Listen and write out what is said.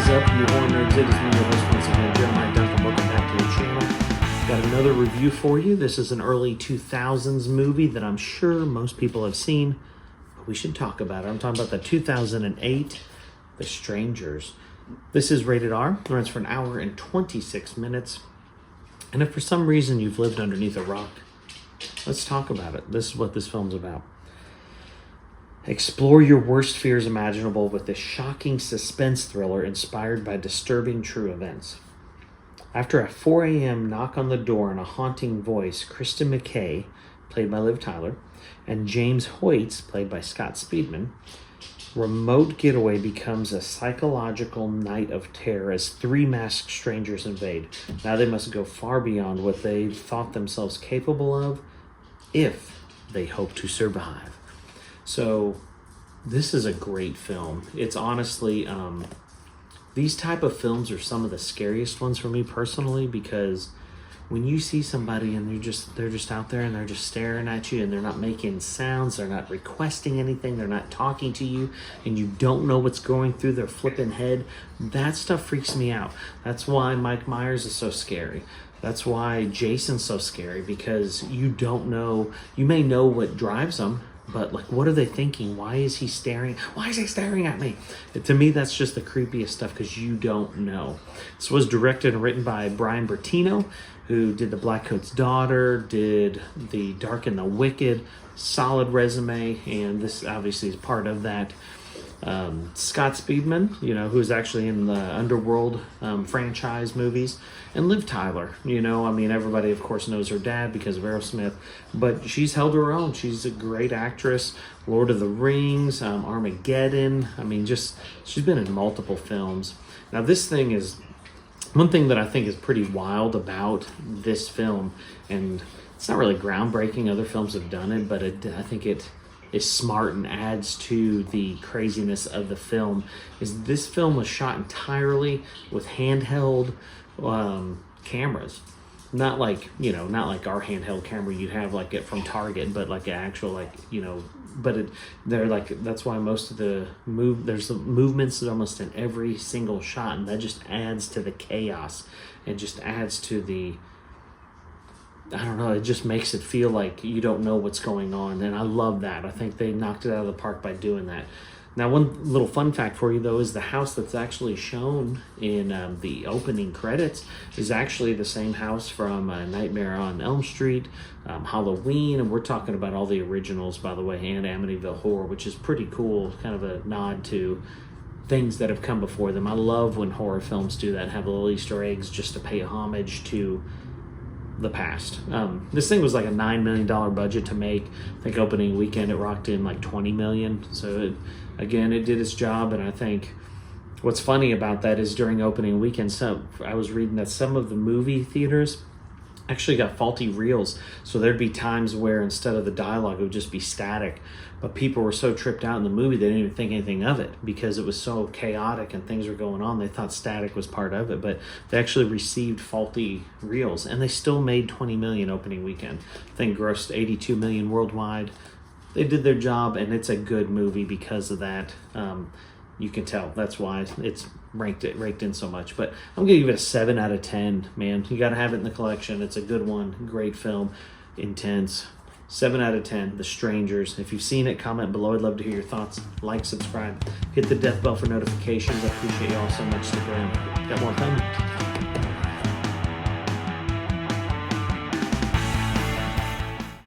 is up, you horror nerds? It is me, your host once again, Gemma. Welcome back to the channel. Got another review for you. This is an early 2000s movie that I'm sure most people have seen, but we should talk about it. I'm talking about the 2008 The Strangers. This is rated R. It runs for an hour and 26 minutes. And if for some reason you've lived underneath a rock, let's talk about it. This is what this film's about. Explore your worst fears imaginable with this shocking suspense thriller inspired by disturbing true events. After a 4 a.m. knock on the door and a haunting voice, Kristen McKay, played by Liv Tyler, and James Hoyt, played by Scott Speedman, remote getaway becomes a psychological night of terror as three masked strangers invade. Now they must go far beyond what they thought themselves capable of if they hope to survive. So this is a great film. It's honestly, these type of films are some of the scariest ones for me personally, because when you see somebody and they're just out there and they're just staring at you and they're not making sounds, they're not requesting anything, they're not talking to you, and you don't know what's going through their flipping head, that stuff freaks me out. That's why Mike Myers is so scary. That's why Jason's so scary, because you don't know, you may know what drives them, but like, what are they thinking? Why is he staring? Why is he staring at me? To me, that's just the creepiest stuff, because you don't know. This was directed and written by Bryan Bertino, who did The Black Coat's Daughter, did The Dark and the Wicked, solid resume, and this obviously is part of that. Scott Speedman, who's actually in the Underworld franchise movies, and Liv Tyler, everybody of course knows her dad because of Aerosmith, but she's held her own. She's a great actress. Lord of the Rings, Armageddon, she's been in multiple films. Now this thing is, one thing that I think is pretty wild about this film, and it's not really groundbreaking, other films have done it, but I think it is smart and adds to the craziness of the film, is this film was shot entirely with handheld cameras. Not like our handheld camera you'd have like it from Target, but like an actual they're like, that's why most of the there's movements almost in every single shot, and that just adds to the chaos and just adds to the, I don't know, it just makes it feel like you don't know what's going on, and I love that. I think they knocked it out of the park by doing that. Now, one little fun fact for you, though, is the house that's actually shown in the opening credits is actually the same house from Nightmare on Elm Street, Halloween, and we're talking about all the originals, by the way, and Amityville Horror, which is pretty cool, kind of a nod to things that have come before them. I love when horror films do that, have little Easter eggs just to pay homage to the past. This thing was like a $9 million budget to make. I think opening weekend it rocked in like $20 million. So it did its job. And I think what's funny about that is during opening weekend, I was reading that some of the movie theaters actually got faulty reels. So there'd be times where instead of the dialogue, it would just be static. But people were so tripped out in the movie, they didn't even think anything of it because it was so chaotic and things were going on. They thought static was part of it, but they actually received faulty reels, and they still made $20 million opening weekend. I think grossed $82 million worldwide. They did their job, and it's a good movie because of that. You can tell that's why it's ranked in so much. But I'm gonna give it a 7 out of 10. Man, you gotta have it in the collection. It's a good one, great film, intense. 7 out of 10, The Strangers. If you've seen it, comment below. I'd love to hear your thoughts. Like, subscribe, hit the death bell for notifications. I appreciate you all so much. Stick around. Got more coming.